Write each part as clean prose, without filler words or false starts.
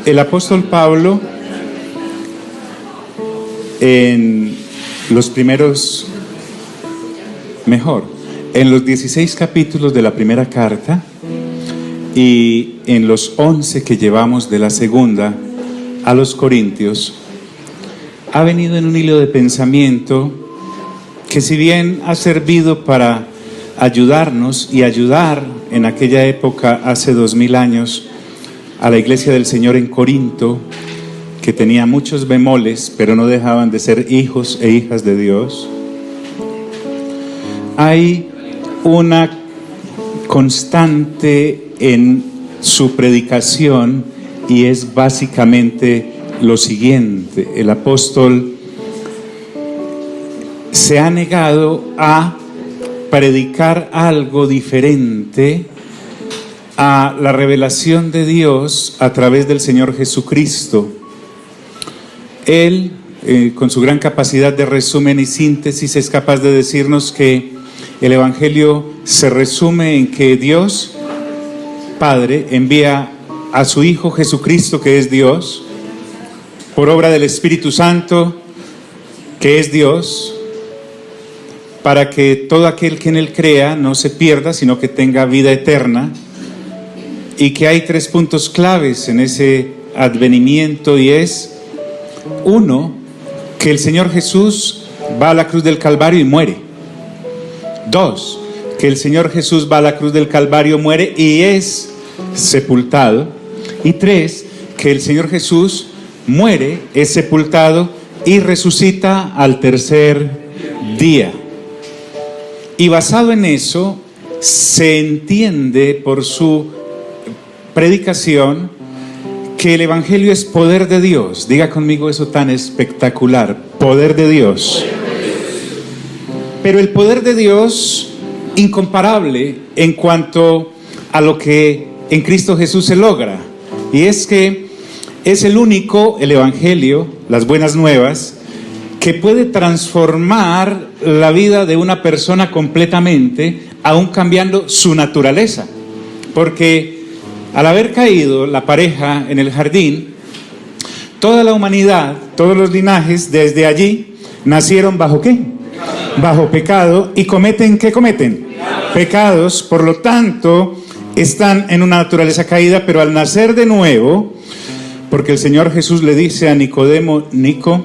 El apóstol Pablo, en los 16 capítulos de la primera carta y en los 11 que llevamos de la segunda a los Corintios, ha venido en un hilo de pensamiento que, si bien ha servido para ayudarnos y ayudar en aquella época, hace 2000 años, a la iglesia del Señor en Corinto, que tenía muchos bemoles, pero no dejaban de ser hijos e hijas de Dios, hay una constante en su predicación, y es básicamente lo siguiente: el apóstol se ha negado a predicar algo diferente a la revelación de Dios a través del Señor Jesucristo. Él, con su gran capacidad de resumen y síntesis, es capaz de decirnos que el Evangelio se resume en que Dios Padre envía a su Hijo Jesucristo, que es Dios, por obra del Espíritu Santo, que es Dios, para que todo aquel que en Él crea no se pierda, sino que tenga vida eterna. Y que hay 3 puntos claves en ese advenimiento, y es: 1, que el Señor Jesús va a la cruz del Calvario y muere. 2, que el Señor Jesús va a la cruz del Calvario, muere y es sepultado. Y 3, que el Señor Jesús muere, es sepultado y resucita al tercer día. Y basado en eso, se entiende por su predicación que el Evangelio es poder de Dios. Diga conmigo eso tan espectacular: poder de Dios. Pero el poder de Dios incomparable en cuanto a lo que en Cristo Jesús se logra. Y es que es el único, el Evangelio, las buenas nuevas, que puede transformar la vida de una persona completamente, aún cambiando su naturaleza. Porque al haber caído la pareja en el jardín, toda la humanidad, todos los linajes desde allí nacieron ¿bajo qué? Bajo pecado. ¿Y cometen qué cometen? Pecados. Por lo tanto, están en una naturaleza caída, pero al nacer de nuevo, porque el Señor Jesús le dice a Nicodemo: Nico,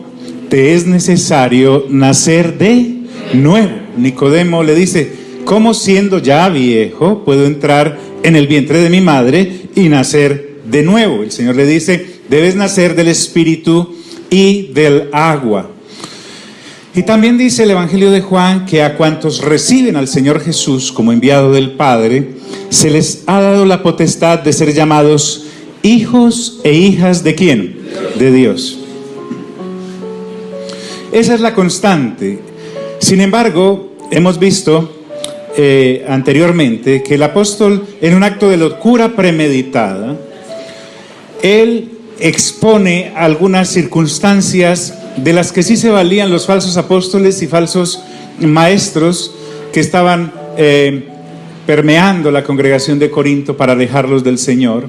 te es necesario nacer de nuevo. Nicodemo le dice: ¿cómo, siendo ya viejo, puedo entrar en el vientre de mi madre y nacer de nuevo? El Señor le dice: debes nacer del Espíritu y del agua. Y también dice el Evangelio de Juan que a cuantos reciben al Señor Jesús como enviado del Padre, se les ha dado la potestad de ser llamados hijos e hijas ¿de quién? De Dios. Esa es la constante. Sin embargo, hemos visto anteriormente que el apóstol, en un acto de locura premeditada, él expone algunas circunstancias de las que sí se valían los falsos apóstoles y falsos maestros que estaban permeando la congregación de Corinto para alejarlos del Señor.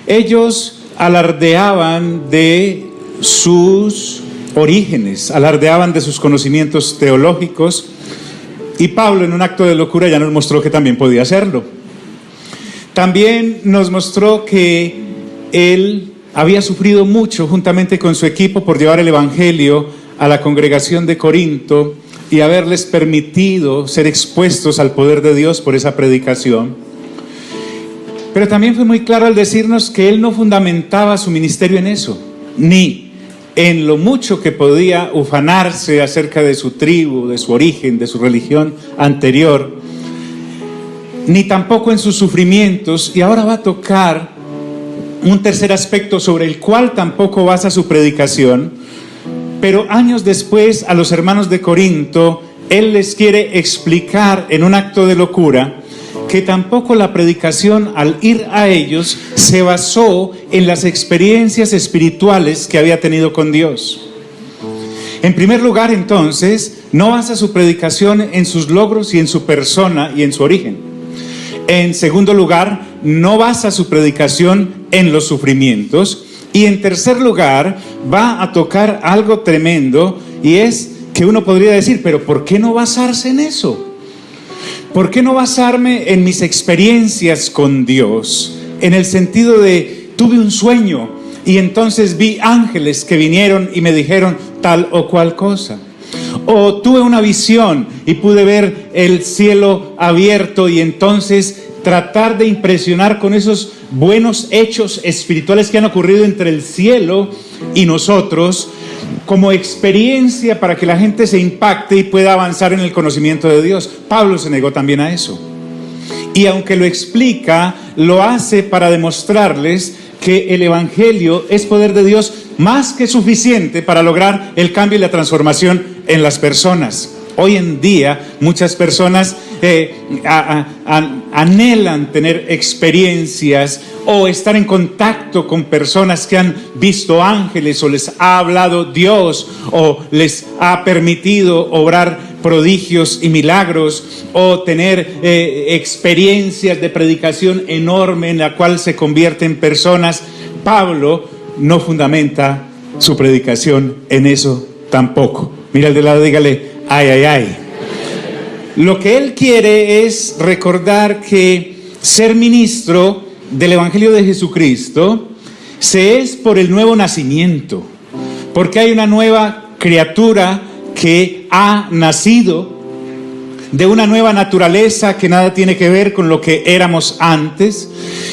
Ellos alardeaban de sus orígenes, alardeaban de sus conocimientos teológicos, y Pablo, en un acto de locura, ya nos mostró que también podía hacerlo. También nos mostró que él había sufrido mucho juntamente con su equipo por llevar el Evangelio a la congregación de Corinto y haberles permitido ser expuestos al poder de Dios por esa predicación. Pero también fue muy claro al decirnos que él no fundamentaba su ministerio en eso, ni en lo mucho que podía ufanarse acerca de su tribu, de su origen, de su religión anterior, ni tampoco en sus sufrimientos. Y ahora va a tocar un tercer aspecto sobre el cual tampoco basa su predicación, pero años después a los hermanos de Corinto, él les quiere explicar en un acto de locura que tampoco la predicación al ir a ellos se basó en las experiencias espirituales que había tenido con Dios. En primer lugar, entonces, no basa su predicación en sus logros y en su persona y en su origen. En segundo lugar, no basa su predicación en los sufrimientos. Y en tercer lugar, va a tocar algo tremendo, y es que uno podría decir, pero ¿por qué no basarse en eso? ¿Por qué no basarme en mis experiencias con Dios? En el sentido de, tuve un sueño y entonces vi ángeles que vinieron y me dijeron tal o cual cosa. O tuve una visión y pude ver el cielo abierto y entonces tratar de impresionar con esos buenos hechos espirituales que han ocurrido entre el cielo y nosotros, como experiencia para que la gente se impacte y pueda avanzar en el conocimiento de Dios. Pablo se negó también a eso. Y aunque lo explica, lo hace para demostrarles que el Evangelio es poder de Dios más que suficiente para lograr el cambio y la transformación en las personas. Hoy en día muchas personas anhelan tener experiencias o estar en contacto con personas que han visto ángeles o les ha hablado Dios o les ha permitido obrar prodigios y milagros o tener experiencias de predicación enorme en la cual se convierten personas. Pablo no fundamenta su predicación en eso tampoco. Mira al de lado, dígale, ay, ay, ay. Lo que él quiere es recordar que ser ministro del Evangelio de Jesucristo se es por el nuevo nacimiento, porque hay una nueva criatura que ha nacido de una nueva naturaleza que nada tiene que ver con lo que éramos antes,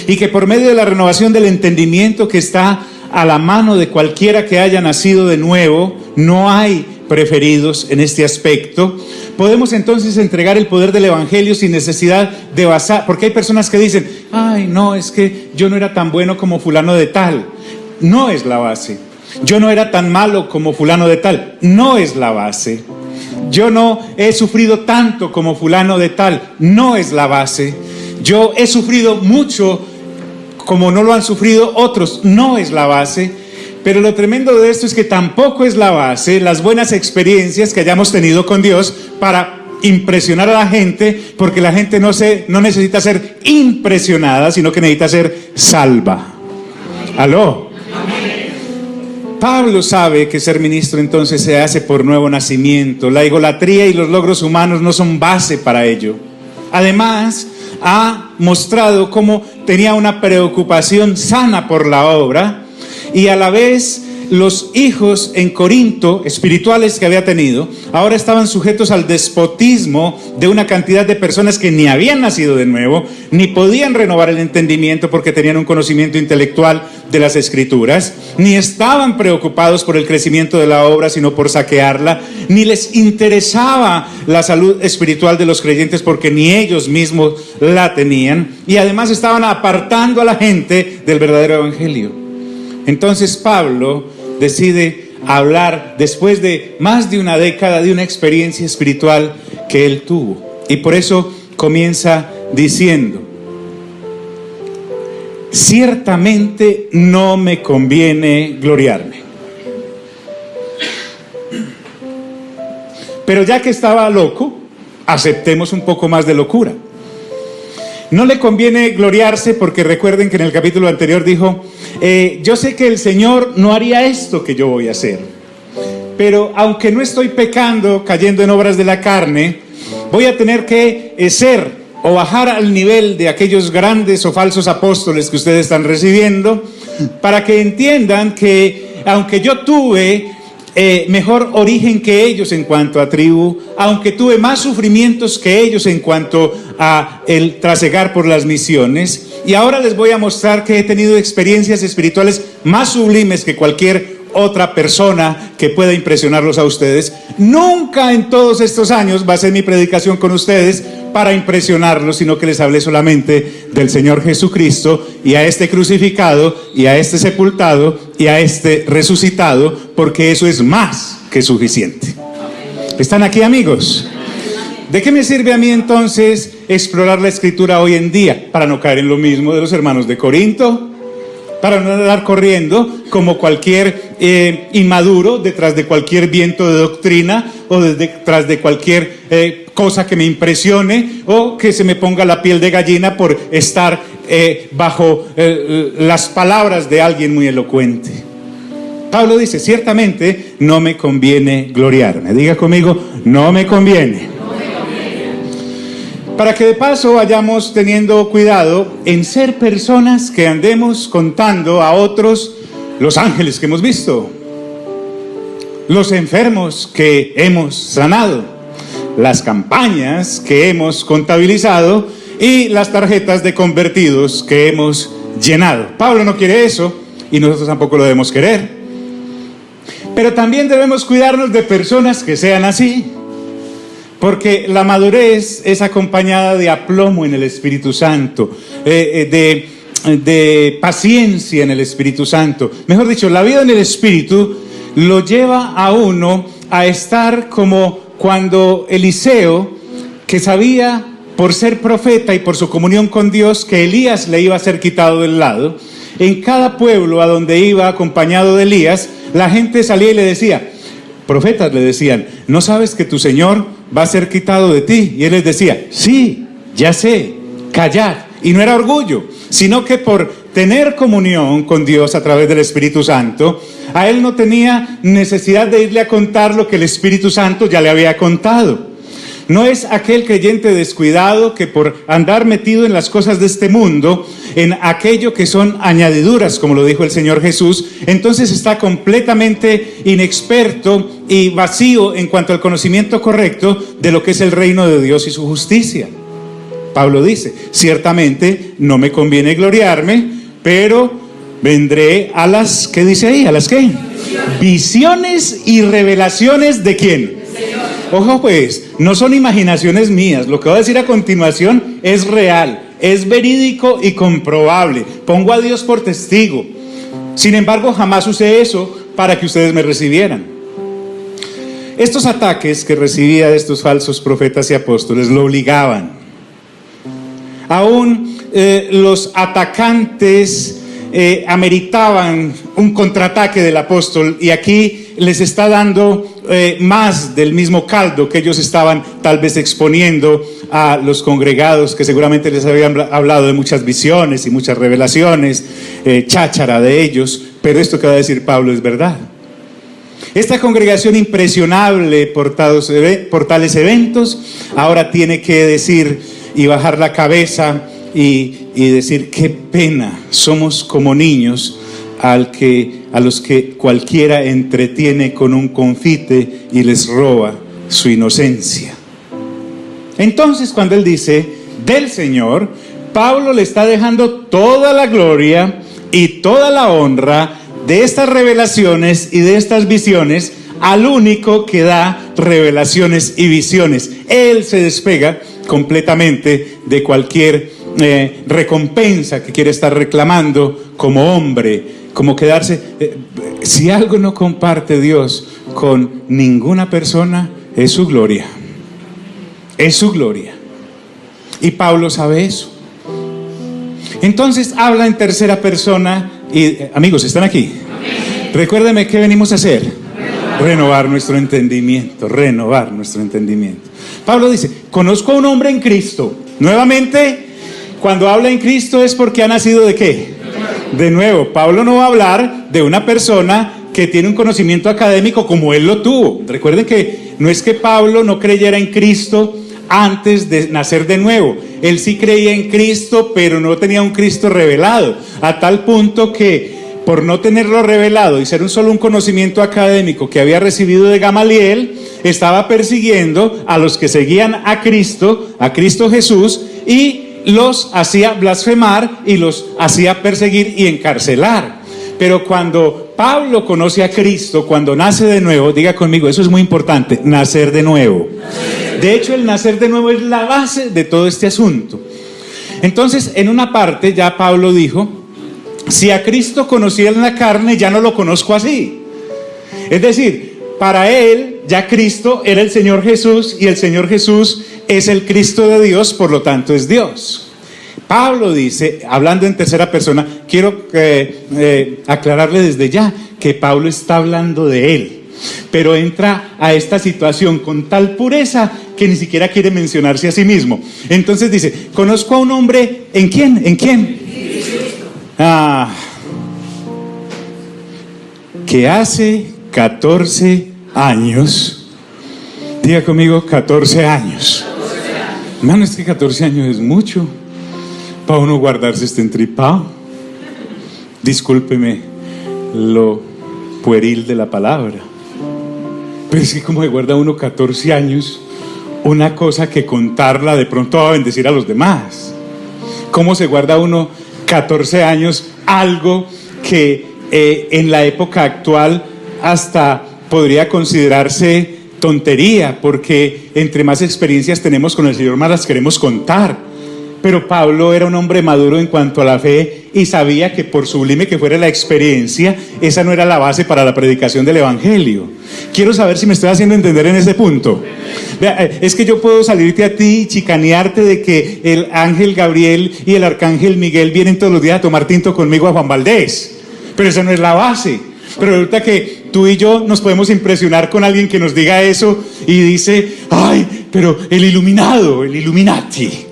y que por medio de la renovación del entendimiento que está a la mano de cualquiera que haya nacido de nuevo, no hay preferidos en este aspecto. Podemos entonces entregar el poder del Evangelio sin necesidad de basar, porque hay personas que dicen, ay, no, es que yo no era tan bueno como fulano de tal. No es la base. Yo no era tan malo como fulano de tal. No es la base. Yo no he sufrido tanto como fulano de tal. No es la base. Yo he sufrido mucho como no lo han sufrido otros. No es la base. Pero lo tremendo de esto es que tampoco es la base las buenas experiencias que hayamos tenido con Dios para impresionar a la gente, porque la gente no necesita ser impresionada, sino que necesita ser salva. ¿Aló? Pablo sabe que ser ministro entonces se hace por nuevo nacimiento. La egolatría y los logros humanos no son base para ello. Además, ha mostrado cómo tenía una preocupación sana por la obra, y a la vez los hijos en Corinto espirituales que había tenido ahora estaban sujetos al despotismo de una cantidad de personas que ni habían nacido de nuevo, ni podían renovar el entendimiento porque tenían un conocimiento intelectual de las Escrituras, ni estaban preocupados por el crecimiento de la obra sino por saquearla, ni les interesaba la salud espiritual de los creyentes porque ni ellos mismos la tenían, y además estaban apartando a la gente del verdadero evangelio. Entonces Pablo decide hablar después de más de una década de una experiencia espiritual que él tuvo, y por eso comienza diciendo: ciertamente no me conviene gloriarme. Pero ya que estaba loco, aceptemos un poco más de locura. No le conviene gloriarse porque recuerden que en el capítulo anterior dijo, yo sé que el Señor no haría esto que yo voy a hacer, pero aunque no estoy pecando, cayendo en obras de la carne, voy a tener que ser o bajar al nivel de aquellos grandes o falsos apóstoles que ustedes están recibiendo, para que entiendan que aunque yo tuve mejor origen que ellos en cuanto a tribu, aunque tuve más sufrimientos que ellos en cuanto a el trasegar por las misiones, y ahora les voy a mostrar que he tenido experiencias espirituales más sublimes que cualquier otra persona que pueda impresionarlos a ustedes. Nunca en todos estos años va a ser mi predicación con ustedes para impresionarlos, sino que les hablé solamente del Señor Jesucristo, y a este crucificado, y a este sepultado, y a este resucitado, porque eso es más que suficiente. ¿Están aquí, amigos? ¿De qué me sirve a mí entonces explorar la Escritura hoy en día? Para no caer en lo mismo de los hermanos de Corinto, para no andar corriendo como cualquier inmaduro detrás de cualquier viento de doctrina, o detrás de cualquier cosa que me impresione, o que se me ponga la piel de gallina por estar bajo las palabras de alguien muy elocuente. Pablo dice, ciertamente no me conviene gloriarme. Diga conmigo, no me conviene. Para que de paso vayamos teniendo cuidado en ser personas que andemos contando a otros los ángeles que hemos visto, los enfermos que hemos sanado, las campañas que hemos contabilizado y las tarjetas de convertidos que hemos llenado. Pablo no quiere eso y nosotros tampoco lo debemos querer. Pero también debemos cuidarnos de personas que sean así, porque la madurez es acompañada de aplomo en el Espíritu Santo, de paciencia en el Espíritu Santo. Mejor dicho, la vida en el Espíritu lo lleva a uno a estar como cuando Eliseo, que sabía por ser profeta y por su comunión con Dios que Elías le iba a ser quitado del lado, en cada pueblo a donde iba acompañado de Elías, la gente salía y le decía, profetas le decían, ¿no sabes que tu Señor va a ser quitado de ti? Y él les decía, sí, ya sé, callad. Y no era orgullo, sino que por tener comunión con Dios a través del Espíritu Santo, a él no tenía necesidad de irle a contar lo que el Espíritu Santo ya le había contado. No es aquel creyente descuidado que por andar metido en las cosas de este mundo, en aquello que son añadiduras, como lo dijo el Señor Jesús, entonces está completamente inexperto y vacío en cuanto al conocimiento correcto de lo que es el reino de Dios y su justicia. Pablo dice, ciertamente no me conviene gloriarme, pero vendré a las, ¿qué dice ahí? ¿A las qué? Visiones y revelaciones ¿de quién? Ojo pues, no son imaginaciones mías, lo que voy a decir a continuación es real, es verídico y comprobable, pongo a Dios por testigo. Sin embargo, jamás usé eso para que ustedes me recibieran. Estos ataques que recibía de estos falsos profetas y apóstoles lo obligaban. Aún los atacantes ameritaban un contraataque del apóstol, y aquí les está dando más del mismo caldo que ellos estaban tal vez exponiendo a los congregados, que seguramente les habían hablado de muchas visiones y muchas revelaciones, cháchara de ellos, pero esto que va a decir Pablo es verdad. Esta congregación impresionable por tales eventos ahora tiene que decir y bajar la cabeza y decir, qué pena, somos como niños a los que cualquiera entretiene con un confite y les roba su inocencia. Entonces, cuando él dice del Señor, Pablo le está dejando toda la gloria y toda la honra de estas revelaciones y de estas visiones al único que da revelaciones y visiones. Él se despega completamente de cualquier recompensa que quiere estar reclamando como hombre, como quedarse. Si algo no comparte Dios con ninguna persona, es su gloria. Es su gloria. Y Pablo sabe eso. Entonces habla en tercera persona y, amigos, ¿están aquí? Recuérdeme qué venimos a hacer. Renovar nuestro entendimiento, renovar nuestro entendimiento. Pablo dice, conozco a un hombre en Cristo. Nuevamente, cuando habla en Cristo es porque ha nacido ¿de qué? De nuevo. Pablo no va a hablar de una persona que tiene un conocimiento académico como él lo tuvo. Recuerden que no es que Pablo no creyera en Cristo antes de nacer de nuevo. Él sí creía en Cristo, pero no tenía un Cristo revelado, a tal punto que por no tenerlo revelado y ser solo un conocimiento académico que había recibido de Gamaliel, estaba persiguiendo a los que seguían a Cristo Jesús, y los hacía blasfemar y los hacía perseguir y encarcelar. Pero cuando Pablo conoce a Cristo, cuando nace de nuevo, diga conmigo, eso es muy importante, nacer de nuevo. De hecho, el nacer de nuevo es la base de todo este asunto. Entonces, en una parte ya Pablo dijo, si a Cristo conocía en la carne, ya no lo conozco así. Es decir, para él ya Cristo era el Señor Jesús, y el Señor Jesús es el Cristo de Dios, por lo tanto es Dios. Pablo dice, hablando en tercera persona, quiero aclararle desde ya que Pablo está hablando de él, pero entra a esta situación con tal pureza que ni siquiera quiere mencionarse a sí mismo. Entonces dice, conozco a un hombre, ¿en quién? ¿En quién? Que hace 14 años, diga conmigo, 14 años. Hermano, es que 14 años es mucho para uno guardarse este entripado. Discúlpeme lo pueril de la palabra, pero es que como se guarda uno 14 años una cosa que contarla de pronto va a bendecir a los demás. ¿Cómo se guarda uno 14 años algo que en la época actual hasta podría considerarse tontería? Porque entre más experiencias tenemos con el Señor, más las queremos contar. Pero Pablo era un hombre maduro en cuanto a la fe y sabía que por sublime que fuera la experiencia, esa no era la base para la predicación del Evangelio. Quiero saber si me estoy haciendo entender en ese punto. Vea, es que yo puedo salirte a ti y chicanearte de que el ángel Gabriel y el arcángel Miguel vienen todos los días a tomar tinto conmigo a Juan Valdés, pero esa no es la base. Pero resulta que tú y yo nos podemos impresionar con alguien que nos diga eso y dice: ay, pero el iluminado, el Illuminati.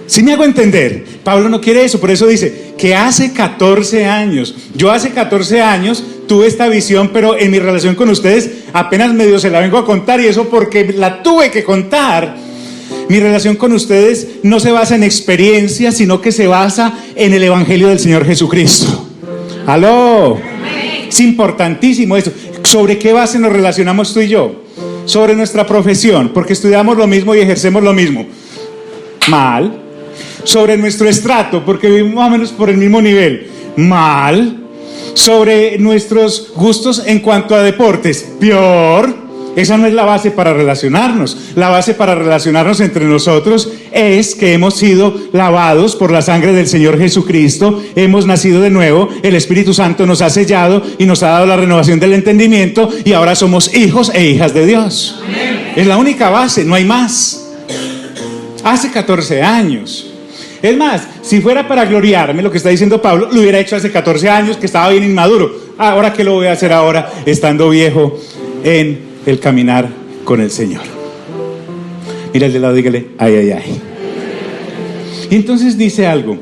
¿Sí me hago entender? Pablo no quiere eso, por eso dice que hace 14 años, yo hace 14 años tuve esta visión, pero en mi relación con ustedes apenas medio se la vengo a contar, y eso porque la tuve que contar. Mi relación con ustedes no se basa en experiencia, sino que se basa en el Evangelio del Señor Jesucristo. ¡Aló! Es importantísimo eso. ¿Sobre qué base nos relacionamos tú y yo? Sobre nuestra profesión, porque estudiamos lo mismo y ejercemos lo mismo. Mal. Sobre nuestro estrato, porque vivimos más o menos por el mismo nivel. Mal. Sobre nuestros gustos en cuanto a deportes. Peor. Esa no es la base para relacionarnos. La base para relacionarnos entre nosotros es que hemos sido lavados por la sangre del Señor Jesucristo, hemos nacido de nuevo, el Espíritu Santo nos ha sellado y nos ha dado la renovación del entendimiento, y ahora somos hijos e hijas de Dios. Amén. Es la única base, no hay más. Hace 14 años. Es más, si fuera para gloriarme, lo que está diciendo Pablo, lo hubiera hecho hace 14 años, que estaba bien inmaduro. Ahora, ¿qué lo voy a hacer ahora, estando viejo en el caminar con el Señor? Mira al de lado, dígale: ay, ay, ay. Y entonces dice algo: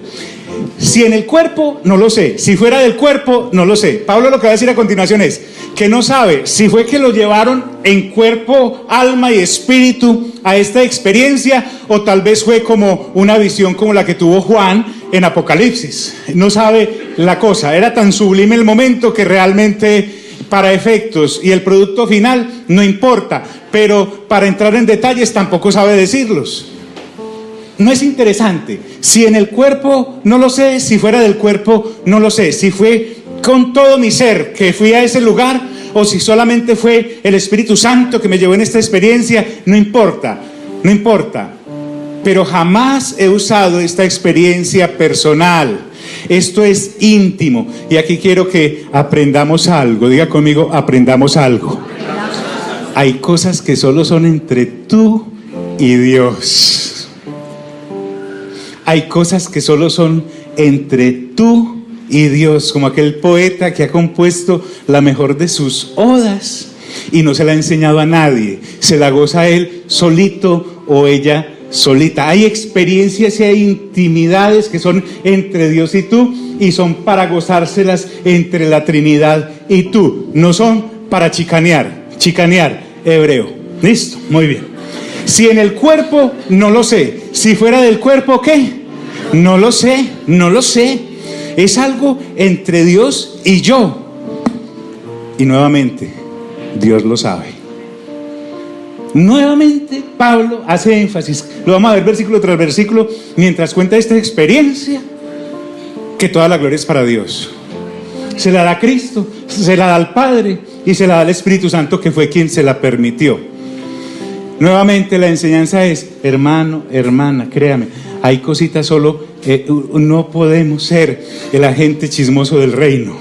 si en el cuerpo, no lo sé; si fuera del cuerpo, no lo sé. Pablo lo que va a decir a continuación es que no sabe si fue que lo llevaron en cuerpo, alma y espíritu a esta experiencia, o tal vez fue como una visión como la que tuvo Juan en Apocalipsis. No sabe la cosa. Era tan sublime el momento que realmente para efectos y el producto final no importa, pero para entrar en detalles tampoco sabe decirlos. No es interesante. Si en el cuerpo, no lo sé; si fuera del cuerpo, no lo sé; si fue con todo mi ser que fui a ese lugar, o si solamente fue el Espíritu Santo que me llevó en esta experiencia, no importa, no importa. Pero jamás he usado esta experiencia personal. Esto es íntimo. Y aquí quiero que aprendamos algo. Diga conmigo: aprendamos algo. Hay cosas que solo son entre tú y Dios. Hay cosas que solo son entre tú y Dios, como aquel poeta que ha compuesto la mejor de sus odas y no se la ha enseñado a nadie, se la goza él solito o ella solita. Hay experiencias y hay intimidades que son entre Dios y tú, y son para gozárselas entre la Trinidad y tú, no son para chicanear hebreo. ¿Listo? Muy bien. Si en el cuerpo, no lo sé; si fuera del cuerpo, ¿qué? No lo sé, no lo sé. Es algo entre Dios y yo. Y nuevamente, Dios lo sabe. Nuevamente, Pablo hace énfasis. Lo vamos a ver versículo tras versículo mientras cuenta esta experiencia, que toda la gloria es para Dios. Se la da a Cristo, se la da al Padre y se la da al Espíritu Santo, que fue quien se la permitió. Nuevamente la enseñanza es: hermano, hermana, créame, hay cositas solo, no podemos ser el agente chismoso del reino,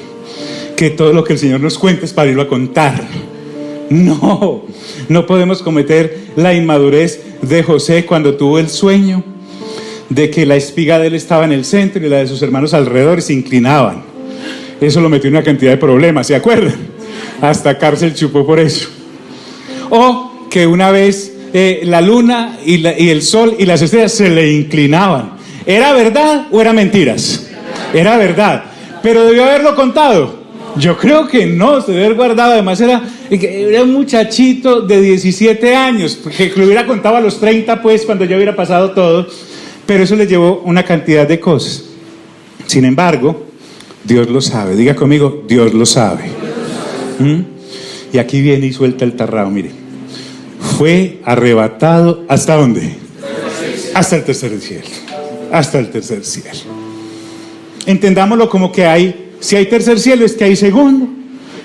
que todo lo que el Señor nos cuenta es para irlo a contar. No podemos cometer la inmadurez de José cuando tuvo el sueño de que la espiga de él estaba en el centro y la de sus hermanos alrededor y se inclinaban. Eso lo metió en una cantidad de problemas, ¿se acuerdan? Hasta cárcel chupó por eso. O que una vez la luna y el sol y las estrellas se le inclinaban. ¿Era verdad o era mentiras? Era verdad. Pero debió haberlo contado. Yo creo que no, se debe haber guardado. Además era un muchachito de 17 años, que lo hubiera contado a los 30, pues, cuando ya hubiera pasado todo. Pero eso le llevó una cantidad de cosas. Sin embargo, Dios lo sabe. Diga conmigo, Dios lo sabe. Y aquí viene y suelta el tarrao, mire. Fue arrebatado, ¿hasta dónde? Hasta el tercer cielo. Hasta el tercer cielo. Entendámoslo como que si hay tercer cielo es que hay segundo.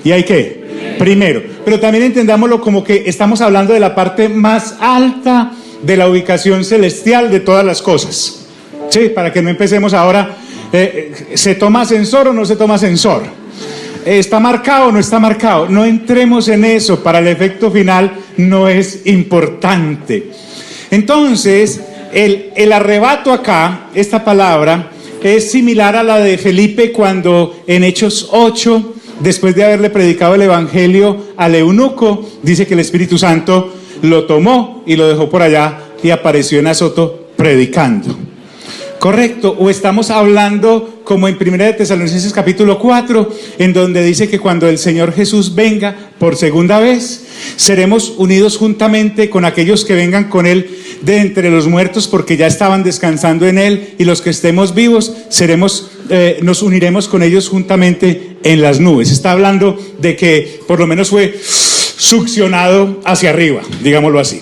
¿Y hay qué? Primero. Pero también entendámoslo como que estamos hablando de la parte más alta de la ubicación celestial de todas las cosas. Sí, para que no empecemos ahora, ¿se toma ascensor o no se toma ascensor? ¿Está marcado o no está marcado? No entremos en eso, para el efecto final no es importante. Entonces, el arrebato acá, esta palabra, es similar a la de Felipe cuando en Hechos 8, después de haberle predicado el evangelio al eunuco, dice que el Espíritu Santo lo tomó y lo dejó por allá y apareció en Azoto predicando. ¿Correcto? O estamos hablando como en 1 de Tesalonicenses capítulo 4, en donde dice que cuando el Señor Jesús venga por segunda vez, seremos unidos juntamente con aquellos que vengan con Él de entre los muertos, porque ya estaban descansando en Él, y los que estemos vivos nos uniremos con ellos juntamente en las nubes. Está hablando de que por lo menos fue succionado hacia arriba, digámoslo así.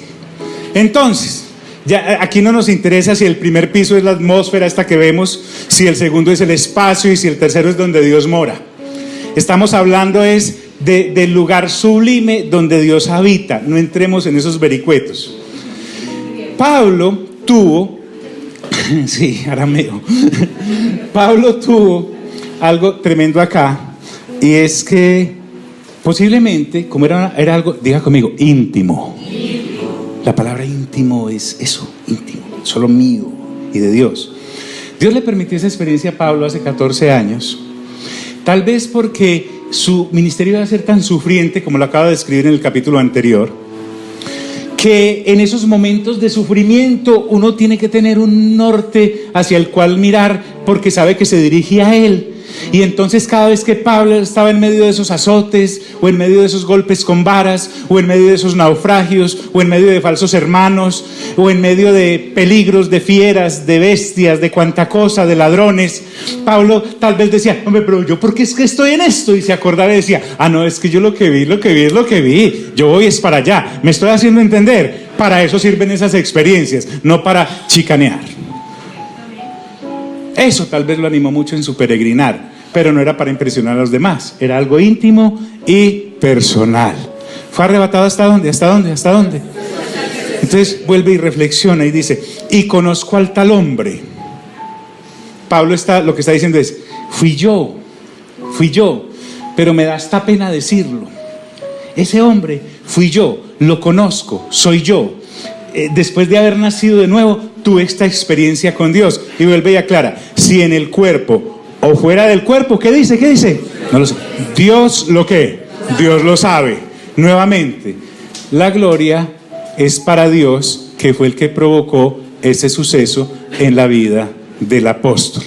Entonces, ya aquí no nos interesa si el primer piso es la atmósfera esta que vemos, si el segundo es el espacio y si el tercero es donde Dios mora. Estamos hablando del lugar sublime donde Dios habita. No entremos en esos vericuetos. Pablo tuvo, sí, arameo. Pablo tuvo algo tremendo acá, y es que posiblemente, como era algo, diga conmigo, íntimo. La palabra íntimo es eso, íntimo, solo mío y de Dios. Dios le permitió esa experiencia a Pablo hace 14 años, tal vez porque su ministerio iba a ser tan sufriente, como lo acaba de describir en el capítulo anterior, que en esos momentos de sufrimiento uno tiene que tener un norte hacia el cual mirar, porque sabe que se dirige a Él. Y entonces cada vez que Pablo estaba en medio de esos azotes, o en medio de esos golpes con varas, o en medio de esos naufragios, o en medio de falsos hermanos, o en medio de peligros, de fieras, de bestias, de cuanta cosa, de ladrones, Pablo tal vez decía, hombre, pero yo ¿por qué es que estoy en esto? Y se acordaba y decía, no, es que yo lo que vi es lo que vi, yo voy es para allá, me estoy haciendo entender. Para eso sirven esas experiencias, no para chicanear. Eso tal vez lo animó mucho en su peregrinar, pero no era para impresionar a los demás, era algo íntimo y personal. ¿Fue arrebatado hasta dónde? ¿Hasta dónde? ¿Hasta dónde? Entonces vuelve y reflexiona y dice, y conozco al tal hombre. Pablo lo que está diciendo es, fui yo, pero me da hasta pena decirlo. Ese hombre fui yo, lo conozco, soy yo. Después de haber nacido de nuevo, tuve esta experiencia con Dios. Y vuelve y aclara, si en el cuerpo o fuera del cuerpo, ¿qué dice? ¿Qué dice? No lo sé. Dios lo que, Dios lo sabe. Nuevamente, la gloria es para Dios, que fue el que provocó ese suceso en la vida del apóstol.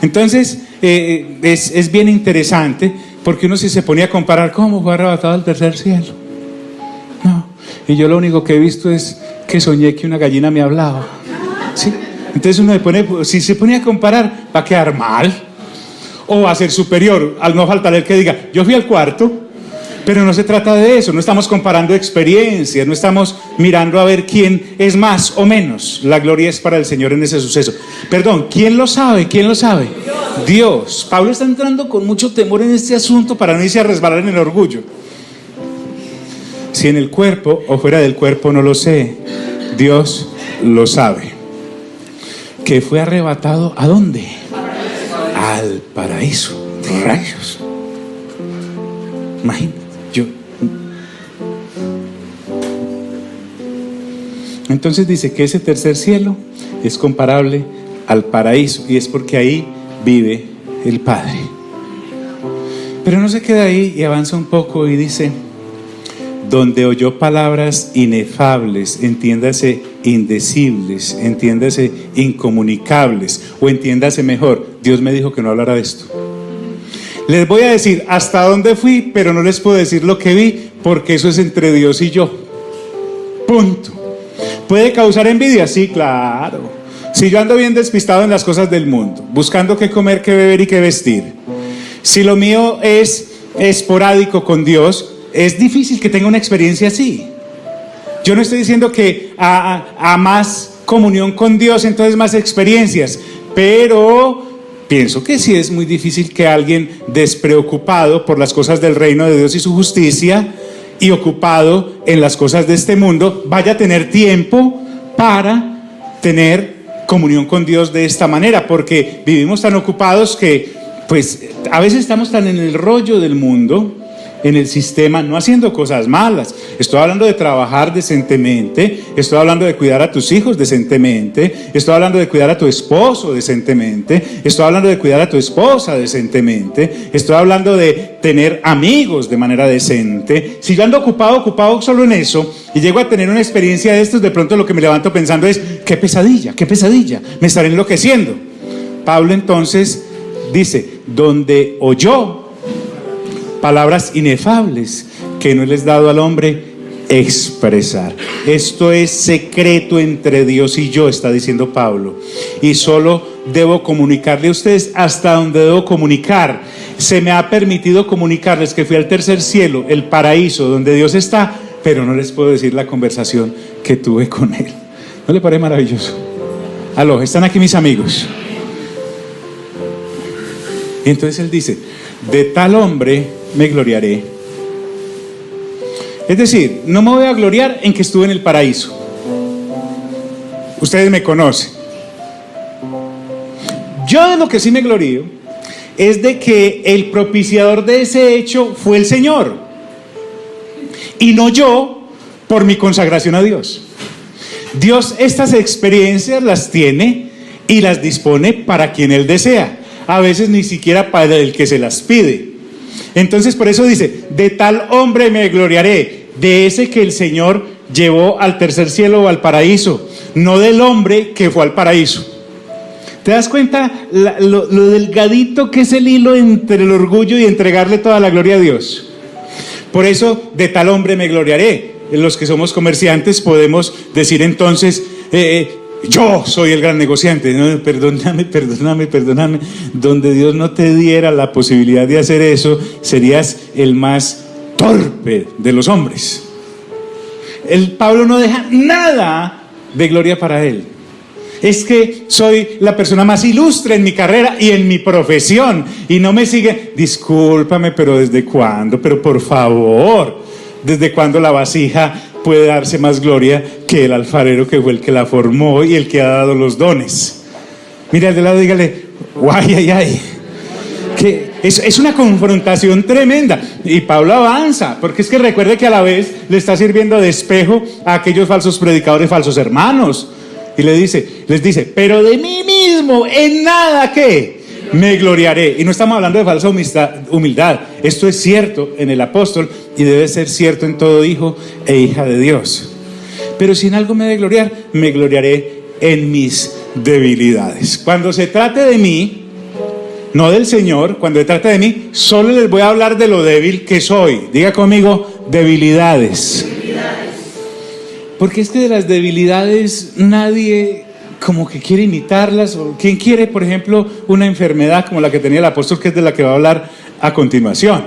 Entonces, es bien interesante, porque uno si se ponía a comparar, ¿cómo fue arrebatado al tercer cielo? No, y yo lo único que he visto es que soñé que una gallina me hablaba. ¿Sí? Entonces uno si se pone a comparar, va a quedar mal, o va a ser superior, al no faltar el que diga, yo fui al cuarto. Pero no se trata de eso, no estamos comparando experiencias, no estamos mirando a ver quién es más o menos. La gloria es para el Señor en ese suceso. Perdón, ¿quién lo sabe? ¿Quién lo sabe? Dios. Pablo está entrando con mucho temor en este asunto para no irse a resbalar en el orgullo. Si en el cuerpo o fuera del cuerpo no lo sé, Dios lo sabe. Que fue arrebatado ¿a dónde? Al paraíso. Rayos. Imagínate. Entonces dice que ese tercer cielo es comparable al paraíso, y es porque ahí vive el Padre. Pero no se queda ahí y avanza un poco y dice, donde oyó palabras inefables, entiéndase indecibles, entiéndase incomunicables, o entiéndase mejor, Dios me dijo que no hablara de esto. Les voy a decir hasta dónde fui, pero no les puedo decir lo que vi, porque eso es entre Dios y yo. Punto. ¿Puede causar envidia? Sí, claro. Si yo ando bien despistado en las cosas del mundo, buscando qué comer, qué beber y qué vestir, si lo mío es esporádico con Dios, es difícil que tenga una experiencia así. Yo no estoy diciendo que a más comunión con Dios, entonces más experiencias, pero pienso que sí es muy difícil que alguien despreocupado por las cosas del reino de Dios y su justicia y ocupado en las cosas de este mundo vaya a tener tiempo para tener comunión con Dios de esta manera, porque vivimos tan ocupados que pues a veces estamos tan en el rollo del mundo, en el sistema, no haciendo cosas malas. Estoy hablando de trabajar decentemente, estoy hablando de cuidar a tus hijos decentemente, estoy hablando de cuidar a tu esposo decentemente, estoy hablando de cuidar a tu esposa decentemente, estoy hablando de tener amigos de manera decente. Si yo ando ocupado solo en eso y llego a tener una experiencia de estos, de pronto lo que me levanto pensando es, qué pesadilla, me estaré enloqueciendo. Pablo entonces dice, donde oyó palabras inefables que no les es dado al hombre expresar. Esto es secreto entre Dios y yo, está diciendo Pablo, y solo debo comunicarle a ustedes hasta donde debo comunicar. Se me ha permitido comunicarles que fui al tercer cielo, el paraíso donde Dios está, pero no les puedo decir la conversación que tuve con Él. ¿No le parece maravilloso? Aló, ¿están aquí mis amigos? Y entonces él dice, de tal hombre me gloriaré. Es decir, no me voy a gloriar en que estuve en el paraíso. Ustedes me conocen. Yo de lo que sí me glorío es de que el propiciador de ese hecho fue el Señor, y no yo por mi consagración a Dios. Dios estas experiencias las tiene y las dispone para quien Él desea, a veces ni siquiera para el que se las pide. Entonces por eso dice, de tal hombre me gloriaré, de ese que el Señor llevó al tercer cielo o al paraíso, no del hombre que fue al paraíso. ¿Te das cuenta lo delgadito que es el hilo entre el orgullo y entregarle toda la gloria a Dios? Por eso, de tal hombre me gloriaré. Los que somos comerciantes podemos decir entonces, yo soy el gran negociante. No, perdóname. Donde Dios no te diera la posibilidad de hacer eso, serías el más torpe de los hombres. El Pablo no deja nada de gloria para él. Es que soy la persona más ilustre en mi carrera y en mi profesión, y no me sigue. Discúlpame, pero ¿desde cuándo? Pero por favor, ¿desde cuándo la vasija puede darse más gloria que el alfarero que fue el que la formó y el que ha dado los dones? Mira al de lado, dígale, ay, que es una confrontación tremenda. Y Pablo avanza, porque es que recuerde que a la vez le está sirviendo de espejo a aquellos falsos predicadores, falsos hermanos. Y les dice, pero de mí mismo en nada que me gloriaré. Y no estamos hablando de falsa humildad. Esto es cierto en el apóstol y debe ser cierto en todo hijo e hija de Dios. Pero si en algo me he de gloriar, me gloriaré en mis debilidades. Cuando se trate de mí, no del Señor, cuando se trate de mí, solo les voy a hablar de lo débil que soy. Diga conmigo, debilidades. Porque es que de las debilidades nadie como que quiere imitarlas. ¿Quién quiere, por ejemplo, una enfermedad como la que tenía el apóstol, que es de la que va a hablar a continuación?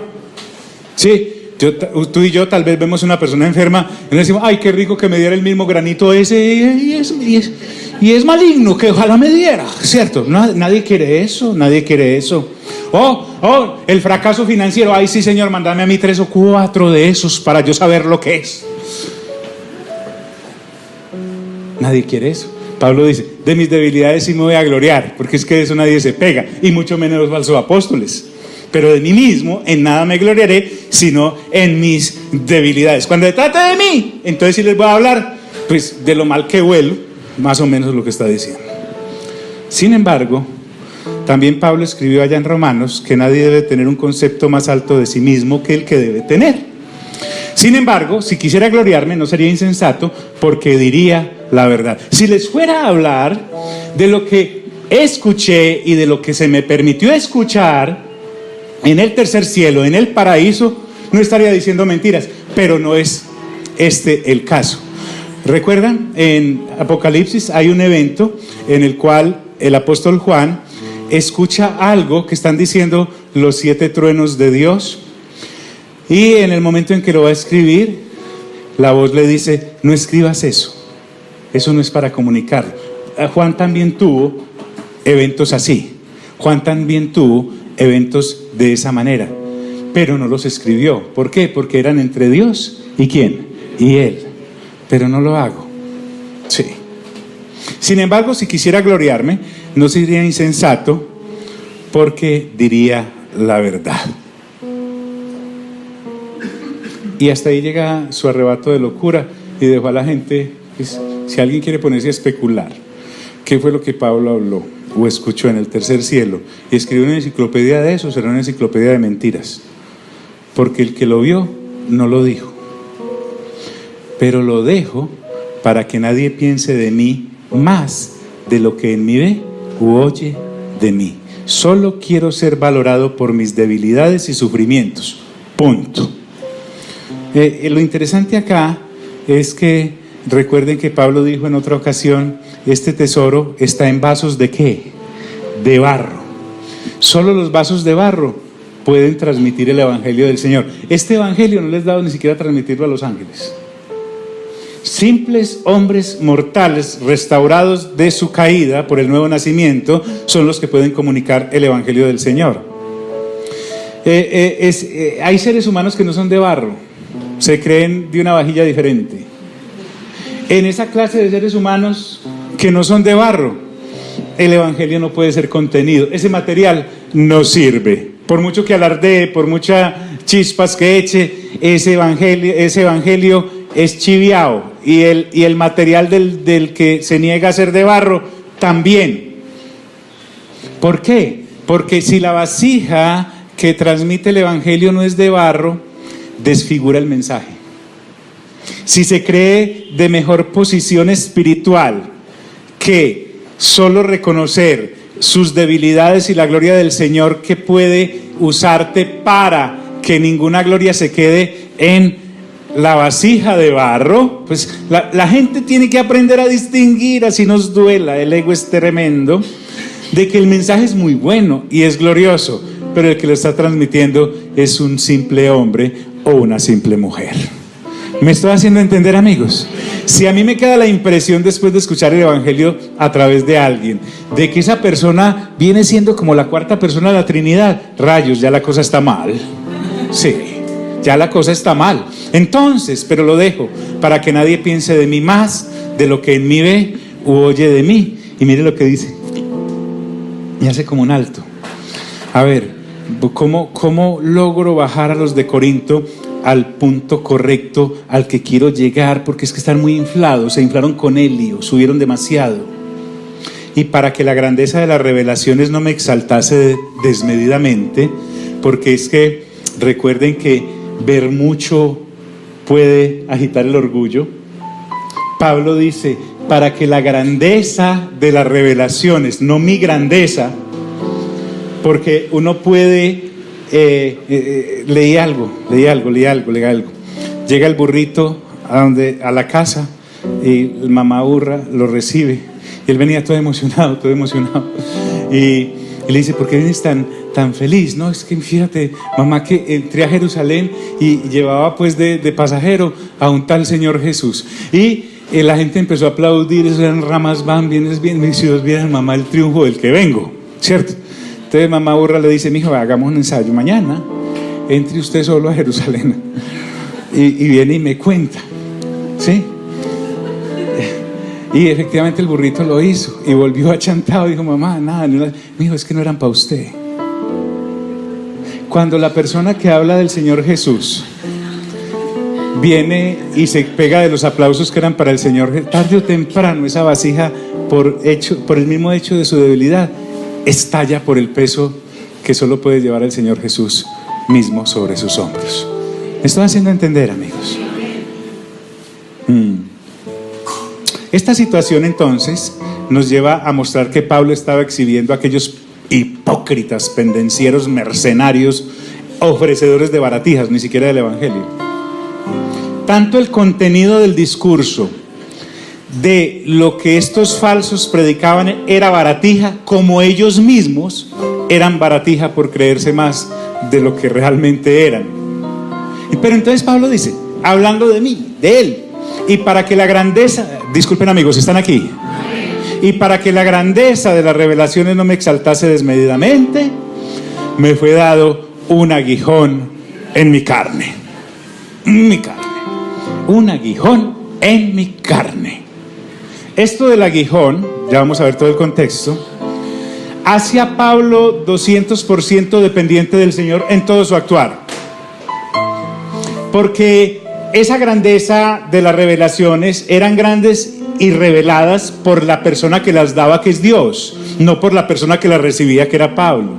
Sí, tú y yo tal vez vemos una persona enferma y le decimos, ay, qué rico que me diera el mismo granito ese, y es maligno, que ojalá me diera, ¿cierto? Nadie quiere eso. Oh, el fracaso financiero, ay sí Señor, mándame a mí 3 o 4 de esos para yo saber lo que es. Nadie quiere eso. Pablo dice, de mis debilidades sí me voy a gloriar, porque es que de eso nadie se pega, y mucho menos los falsos apóstoles. Pero de mí mismo en nada me gloriaré, sino en mis debilidades. Cuando se trata de mí, entonces sí les voy a hablar pues de lo mal que huelo, más o menos lo que está diciendo. Sin embargo, también Pablo escribió allá en Romanos que nadie debe tener un concepto más alto de sí mismo que el que debe tener. Sin embargo, si quisiera gloriarme, no sería insensato, porque diría la verdad. Si les fuera a hablar de lo que escuché y de lo que se me permitió escuchar, en el tercer cielo, en el paraíso, no estaría diciendo mentiras, pero no es este el caso. ¿Recuerdan? En Apocalipsis hay un evento en el cual el apóstol Juan escucha algo que están diciendo los 7 truenos de Dios, y en el momento en que lo va a escribir, la voz le dice: no escribas eso no es para comunicarlo. Juan también tuvo eventos así, Juan también tuvo eventos de esa manera, pero no los escribió. ¿Por qué? Porque eran entre Dios y ¿quién? Y él. Pero no lo hago. Sí. Sin embargo, si quisiera gloriarme, no sería insensato, porque diría la verdad. Y hasta ahí llega su arrebato de locura y dejó a la gente, pues, si alguien quiere ponerse a especular qué fue lo que Pablo habló o escuchó en el tercer cielo y escribió una enciclopedia de eso, será una enciclopedia de mentiras, porque el que lo vio no lo dijo. Pero lo dejo para que nadie piense de mí más de lo que en mí ve u oye de mí. Solo quiero ser valorado por mis debilidades y sufrimientos. Punto. Lo interesante acá es que recuerden que Pablo dijo en otra ocasión: este tesoro está en vasos ¿de qué? De barro. Solo los vasos de barro pueden transmitir el evangelio del Señor. Este evangelio no les he dado ni siquiera transmitirlo a los ángeles. Simples hombres mortales restaurados de su caída por el nuevo nacimiento son los que pueden comunicar el evangelio del Señor. Hay seres humanos que no son de barro, se creen de una vajilla diferente. En esa clase de seres humanos que no son de barro, el evangelio no puede ser contenido. Ese material no sirve. Por mucho que alardee, por muchas chispas que eche, ese evangelio es chiviao. Y el material del que se niega a ser de barro también. ¿Por qué? Porque si la vasija que transmite el evangelio no es de barro, desfigura el mensaje. Si se cree de mejor posición espiritual que solo reconocer sus debilidades y la gloria del Señor, que puede usarte para que ninguna gloria se quede en la vasija de barro, pues la gente tiene que aprender a distinguir, así nos duela, el ego es tremendo, de que el mensaje es muy bueno y es glorioso, pero el que lo está transmitiendo es un simple hombre o una simple mujer. ¿Me estoy haciendo entender, amigos? Si a mí me queda la impresión después de escuchar el evangelio a través de alguien, de que esa persona viene siendo como la cuarta persona de la Trinidad, rayos, ya la cosa está mal. Sí, ya la cosa está mal. Entonces, pero lo dejo para que nadie piense de mí más de lo que en mí ve u oye de mí. Y mire lo que dice, y hace como un alto. A ver, ¿cómo logro bajar a los de Corinto al punto correcto al que quiero llegar? Porque es que están muy inflados, se inflaron con helio, subieron demasiado. Y para que la grandeza de las revelaciones no me exaltase desmedidamente, porque es que recuerden que ver mucho puede agitar el orgullo. Pablo dice: para que la grandeza de las revelaciones, no mi grandeza, porque uno puede, leí algo. Llega el burrito a la casa y el mamá burra lo recibe. Y él venía todo emocionado. Y le dice: ¿por qué vienes tan feliz? No, es que fíjate, mamá, que entré a Jerusalén y llevaba pues de pasajero a un tal Señor Jesús. Y la gente empezó a aplaudir, esas eran ramas, van, vienes bien. Y si os vieran, mamá, el triunfo del que vengo, ¿cierto? Entonces mamá burra le dice: mijo, hagamos un ensayo mañana, entre usted solo a Jerusalén. Y viene y me cuenta, ¿sí? Y efectivamente el burrito lo hizo y volvió achantado. Dijo: mamá, nada, mijo, es que no eran para usted. Cuando la persona que habla del Señor Jesús viene y se pega de los aplausos que eran para el Señor, tarde o temprano esa vasija, por el mismo hecho de su debilidad, estalla por el peso que solo puede llevar el Señor Jesús mismo sobre sus hombros. ¿Me estoy haciendo entender, amigos? Esta situación entonces nos lleva a mostrar que Pablo estaba exhibiendo aquellos hipócritas, pendencieros, mercenarios, ofrecedores de baratijas, ni siquiera del evangelio. Tanto el contenido del discurso de lo que estos falsos predicaban era baratija, como ellos mismos eran baratija por creerse más de lo que realmente eran. Pero entonces Pablo dice, hablando de mí, de él, y para que la grandeza, disculpen amigos, ¿están aquí? Y para que la grandeza de las revelaciones no me exaltase desmedidamente, me fue dado un aguijón en mi carne. Un aguijón en mi carne. Esto del aguijón, ya vamos a ver todo el contexto, hace a Pablo 200% dependiente del Señor en todo su actuar. Porque esa grandeza de las revelaciones eran grandes y reveladas por la persona que las daba, que es Dios, no por la persona que las recibía, que era Pablo.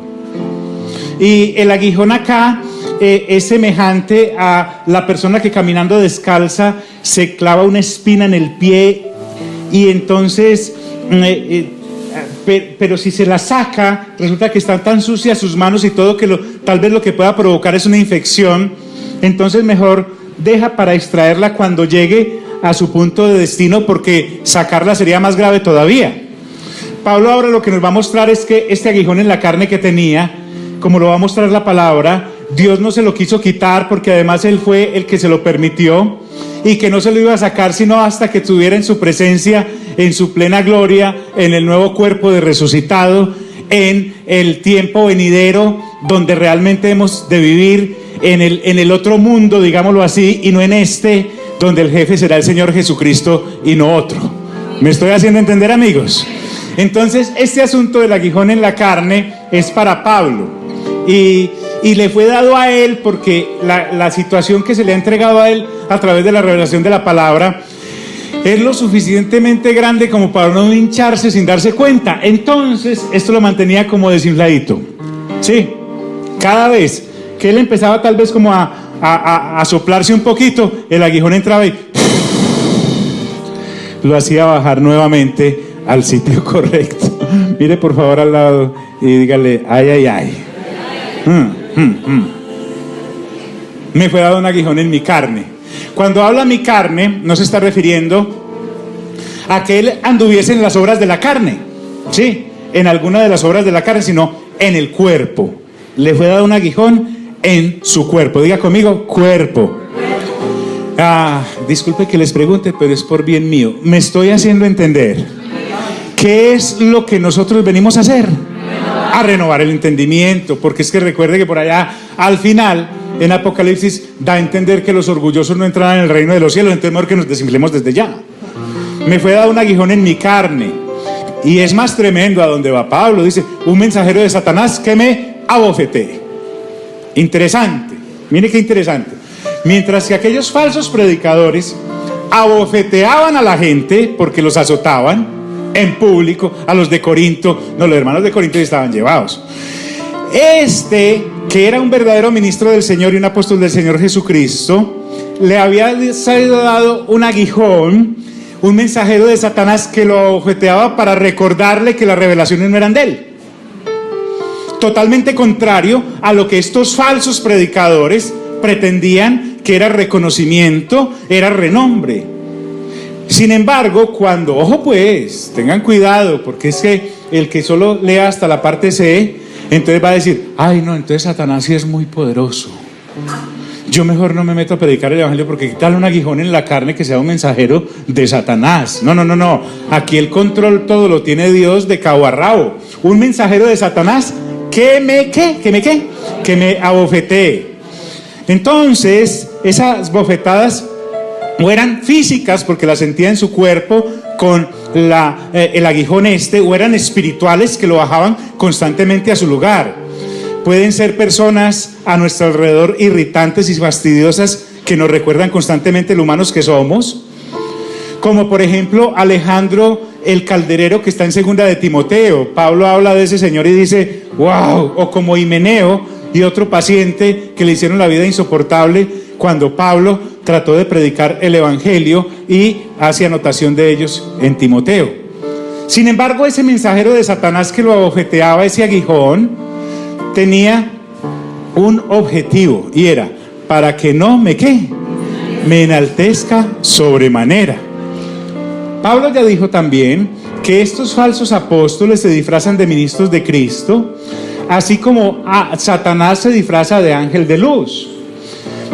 Y el aguijón acá es semejante a la persona que caminando descalza se clava una espina en el pie y entonces, pero si se la saca, resulta que están tan sucias sus manos y todo que tal vez lo que pueda provocar es una infección. Entonces mejor deja para extraerla cuando llegue a su punto de destino, porque sacarla sería más grave todavía. Pablo ahora lo que nos va a mostrar es que este aguijón en la carne que tenía, como lo va a mostrar la palabra, Dios no se lo quiso quitar, porque además Él fue el que se lo permitió, y que no se lo iba a sacar sino hasta que estuviera en su presencia, en su plena gloria, en el nuevo cuerpo de resucitado, en el tiempo venidero, donde realmente hemos de vivir en el otro mundo, digámoslo así, y no en este, donde el jefe será el Señor Jesucristo y no otro. ¿Me estoy haciendo entender, amigos? Entonces, este asunto del aguijón en la carne es para Pablo, y le fue dado a él porque la situación que se le ha entregado a él a través de la revelación de la palabra es lo suficientemente grande como para no hincharse sin darse cuenta. Entonces, esto lo mantenía como desinfladito. Sí, cada vez que él empezaba tal vez como a soplarse un poquito, el aguijón entraba y lo hacía bajar nuevamente al sitio correcto. Mire por favor al lado y dígale, ay, ay, ay. Me fue dado un aguijón en mi carne. Cuando habla mi carne, no se está refiriendo a que él anduviese en las obras de la carne, sí, en alguna de las obras de la carne, sino en el cuerpo. Le fue dado un aguijón en su cuerpo. Diga conmigo, cuerpo. Disculpe que les pregunte, pero es por bien mío. ¿Me estoy haciendo entender? ¿Qué es lo que nosotros venimos a hacer? A renovar el entendimiento, porque es que recuerde que por allá al final en Apocalipsis da a entender que los orgullosos no entrarán en el reino de los cielos. Entonces mejor que nos desinflemos desde ya. Me fue dado un aguijón en mi carne, y es más tremendo a donde va Pablo. Dice, un mensajero de Satanás que me abofeté. Interesante, mire qué interesante. Mientras que aquellos falsos predicadores abofeteaban a la gente porque los azotaban en público, a los de Corinto, no, los hermanos de Corinto estaban llevados. Este, que era un verdadero ministro del Señor y un apóstol del Señor Jesucristo, le había sido dado un aguijón, un mensajero de Satanás que lo abofeteaba para recordarle que las revelaciones no eran de él. Totalmente contrario a lo que estos falsos predicadores pretendían que era reconocimiento, era renombre. Sin embargo, cuando, ojo pues, tengan cuidado, porque es que el que solo lea hasta la parte C, entonces va a decir, ay no, entonces Satanás sí es muy poderoso. Yo mejor no me meto a predicar el evangelio, porque quítale un aguijón en la carne que sea un mensajero de Satanás. No. Aquí el control todo lo tiene Dios de cabo a rabo. Un mensajero de Satanás que me abofetee. Entonces, esas bofetadas o eran físicas porque las sentía en su cuerpo con el aguijón o eran espirituales que lo bajaban constantemente a su lugar. Pueden ser personas a nuestro alrededor irritantes y fastidiosas que nos recuerdan constantemente lo humanos que somos, como por ejemplo Alejandro el calderero, que está en 2 de Timoteo. Pablo habla de ese señor y dice, wow, o como Himeneo y otro paciente que le hicieron la vida insoportable cuando Pablo trató de predicar el evangelio y hace anotación de ellos en Timoteo. Sin embargo, ese mensajero de Satanás que lo abofeteaba, ese aguijón, tenía un objetivo, y era para que no me enaltezca sobremanera. Pablo ya dijo también que estos falsos apóstoles se disfrazan de ministros de Cristo, así como Satanás se disfraza de ángel de luz.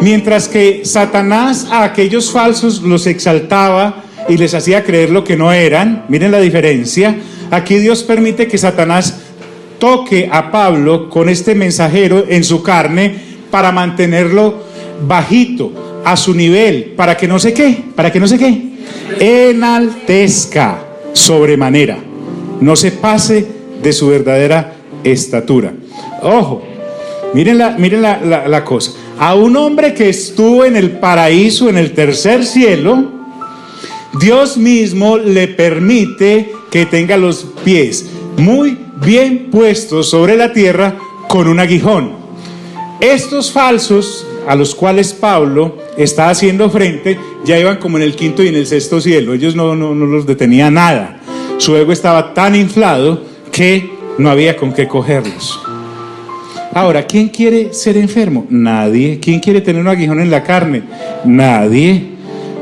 Mientras que Satanás a aquellos falsos los exaltaba y les hacía creer lo que no eran, miren la diferencia. Aquí Dios permite que Satanás toque a Pablo con este mensajero en su carne para mantenerlo bajito, a su nivel, para que no sé qué, enaltezca sobremanera, no se pase de su verdadera estatura. Ojo, miren la cosa. A un hombre que estuvo en el paraíso, en el tercer cielo, Dios mismo le permite que tenga los pies muy bien puestos sobre la tierra con un aguijón. Estos falsos a los cuales Pablo está haciendo frente ya iban como en el quinto y en el sexto cielo. Ellos no los detenía nada. Su ego estaba tan inflado que no había con qué cogerlos. Ahora, ¿quién quiere ser enfermo? Nadie. ¿Quién quiere tener un aguijón en la carne? Nadie.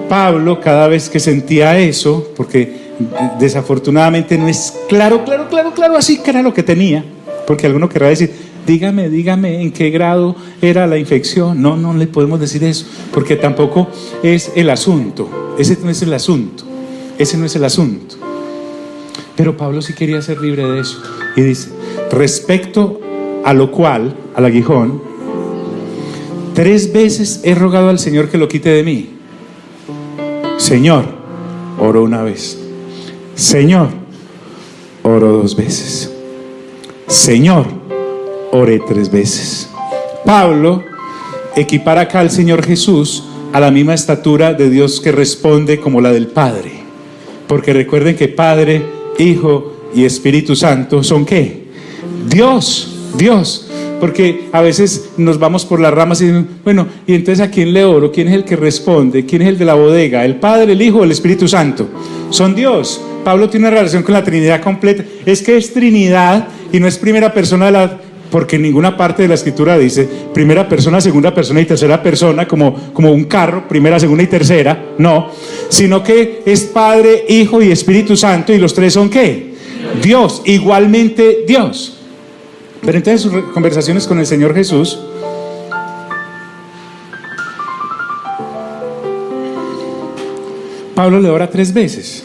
Pablo, cada vez que sentía eso, porque desafortunadamente no es claro así que era lo que tenía, porque alguno querrá decir, dígame en qué grado era la infección. No le podemos decir eso, porque tampoco es el asunto. Ese no es el asunto. Pero Pablo sí quería ser libre de eso. Y dice, respecto a lo cual, al aguijón, 3 veces he rogado al Señor que lo quite de mí. Señor, oro 1 vez. Señor, oro 2 veces. Señor, oré 3 veces. Pablo equipara acá al Señor Jesús a la misma estatura de Dios que responde como la del Padre. Porque recuerden que Padre, Hijo y Espíritu Santo son ¿qué? Dios. Porque a veces nos vamos por las ramas y decimos, bueno, y entonces ¿a quién le oro? ¿Quién es el que responde? ¿Quién es el de la bodega? ¿El Padre, el Hijo o el Espíritu Santo? Son Dios. Pablo tiene una relación con la Trinidad completa. Es que es Trinidad y no es primera persona porque en ninguna parte de la Escritura dice primera persona, segunda persona y tercera persona, como un carro, primera, segunda y tercera. No, sino que es Padre, Hijo y Espíritu Santo, y los 3 son ¿qué? Dios, igualmente Dios. Pero entonces sus conversaciones con el Señor Jesús, Pablo le ora 3 veces.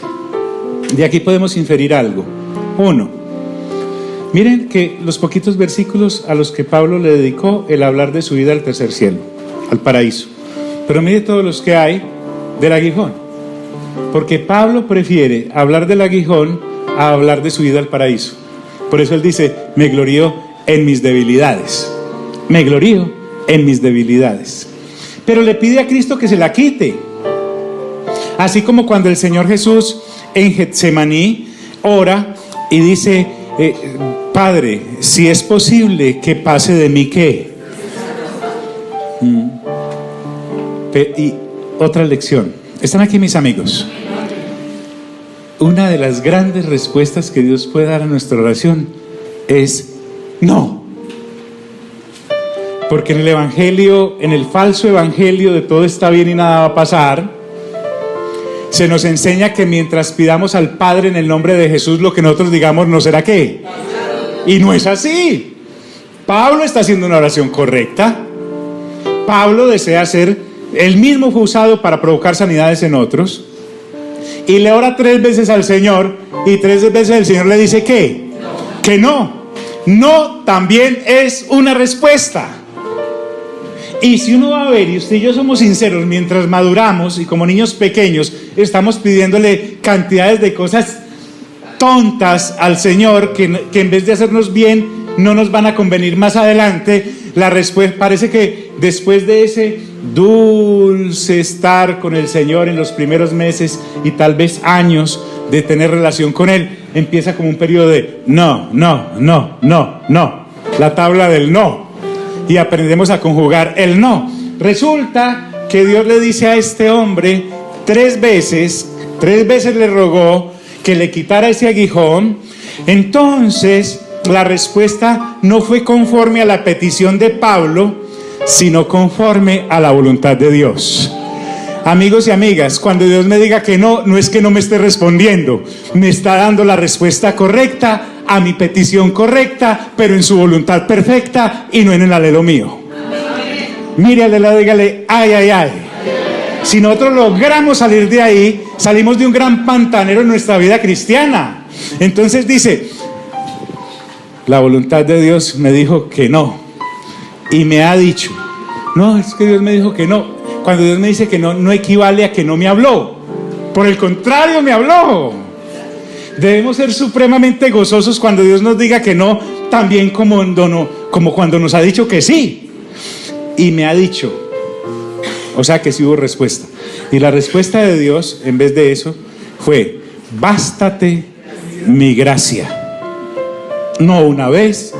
De aquí podemos inferir algo. 1, miren que los poquitos versículos a los que Pablo le dedicó el hablar de su vida al tercer cielo, al paraíso. Pero mire todos los que hay del aguijón, porque Pablo prefiere hablar del aguijón a hablar de su vida al paraíso. Por eso él dice, me glorío en mis debilidades. Pero le pide a Cristo que se la quite. Así como cuando el Señor Jesús en Getsemaní ora y dice, Padre, si es posible que pase de mí ¿qué? Y otra lección. ¿Están aquí mis amigos? Una de las grandes respuestas que Dios puede dar a nuestra oración es no. Porque en el evangelio, en el falso evangelio de todo está bien y nada va a pasar, se nos enseña que mientras pidamos al Padre en el nombre de Jesús, lo que nosotros digamos no será ¿qué? Y no es así. Pablo está haciendo una oración correcta. Pablo desea ser, él mismo fue usado para provocar sanidades en otros, y le ora 3 veces al Señor, y 3 veces el Señor le dice ¿qué? Que no. No también es una respuesta. Y si uno va a ver, y usted y yo somos sinceros, mientras maduramos y como niños pequeños estamos pidiéndole cantidades de cosas tontas al Señor que en vez de hacernos bien no nos van a convenir más adelante, la respuesta parece que después de ese dulce estar con el Señor en los primeros meses y tal vez años de tener relación con Él, empieza como un periodo de no, la tabla del no, y aprendemos a conjugar el no. Resulta que Dios le dice a este hombre 3 veces le rogó que le quitara ese aguijón, entonces la respuesta no fue conforme a la petición de Pablo, sino conforme a la voluntad de Dios. Amigos y amigas, cuando Dios me diga que no, no es que no me esté respondiendo, me está dando la respuesta correcta a mi petición correcta, pero en su voluntad perfecta y no en el alelo mío. Mire al de lado, dígale, ay, ay, ay. Si nosotros logramos salir de ahí, salimos de un gran pantanero en nuestra vida cristiana. Entonces dice, la voluntad de Dios me dijo que no, y me ha dicho, no, es que Dios me dijo que no. Cuando Dios me dice que no, no equivale a que no me habló. Por el contrario, me habló. Debemos ser supremamente gozosos cuando Dios nos diga que no, también como cuando nos ha dicho que sí. Y me ha dicho. O sea que sí hubo respuesta. Y la respuesta de Dios, en vez de eso, fue, bástate mi gracia. No una vez,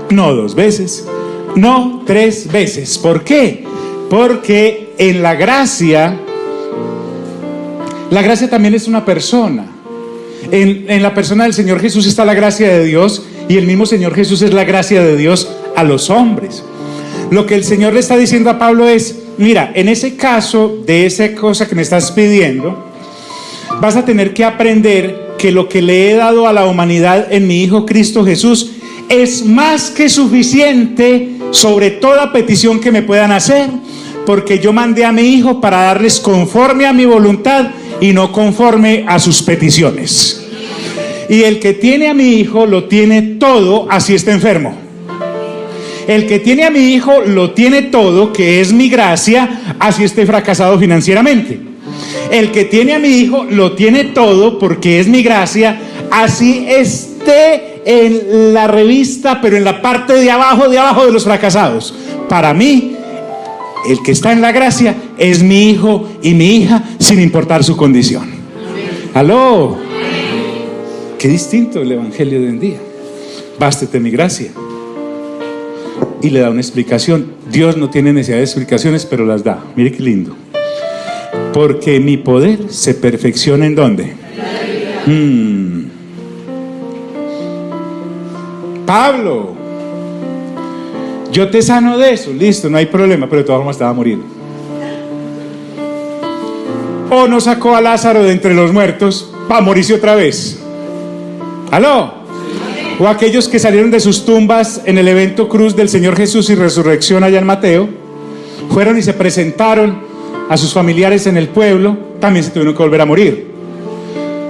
no 2 veces, no 3 veces. ¿Por qué? Porque en la gracia también es una persona. En la persona del Señor Jesús está la gracia de Dios, y el mismo Señor Jesús es la gracia de Dios a los hombres. Lo que el Señor le está diciendo a Pablo es, mira, en ese caso de esa cosa que me estás pidiendo, vas a tener que aprender que lo que le he dado a la humanidad en mi Hijo Cristo Jesús es más que suficiente sobre toda petición que me puedan hacer, porque yo mandé a mi Hijo para darles conforme a mi voluntad y no conforme a sus peticiones. Y el que tiene a mi Hijo lo tiene todo, así está enfermo. El que tiene a mi Hijo lo tiene todo, que es mi gracia, así esté fracasado financieramente. El que tiene a mi Hijo lo tiene todo, porque es mi gracia, así esté en la revista, pero en la parte de abajo de los fracasados. Para mí, el que está en la gracia es mi hijo y mi hija, sin importar su condición. ¡Aló! Qué distinto el evangelio de hoy en día. Bástate mi gracia. Y le da una explicación. Dios no tiene necesidad de explicaciones, pero las da. Mire qué lindo. Porque mi poder se perfecciona ¿en dónde? Pablo, yo te sano de eso, listo, no hay problema, pero de todas formas te va a morir. O no sacó a Lázaro de entre los muertos para morirse otra vez. ¿Aló? O aquellos que salieron de sus tumbas en el evento cruz del Señor Jesús y resurrección allá en Mateo, fueron y se presentaron a sus familiares en el pueblo, también se tuvieron que volver a morir.